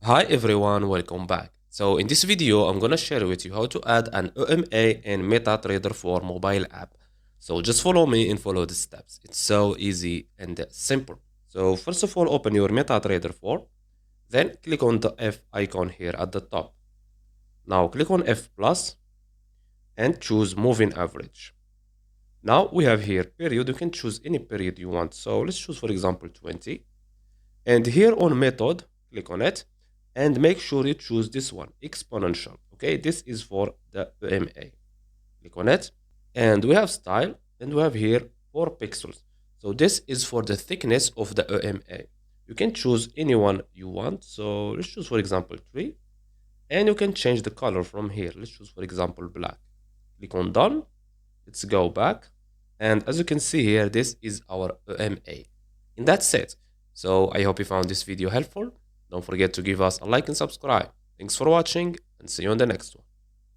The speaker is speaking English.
Hi everyone, welcome back. So in this video, I'm gonna share with you how to add an EMA in MetaTrader for mobile app. So just follow me and follow the steps. It's so easy and simple. So first of all, open your MetaTrader 4, then click on the F icon here at the top. Now click on F plus and choose Moving Average. Now we have here period. You can choose any period you want. So let's choose for example 20. And here on method, click on it and make sure you choose this one, exponential. Okay, this is for the EMA. Click on it. And we have style and we have here 4 pixels. So this is for the thickness of the EMA. You can choose any one you want. So let's choose for example 3. And you can change the color from here. Let's choose for example black. Click on done. Let's go back. And as you can see here, this is our EMA. And that's it. So I hope you found this video helpful. Don't forget to give us a like and subscribe. Thanks for watching and see you on the next one.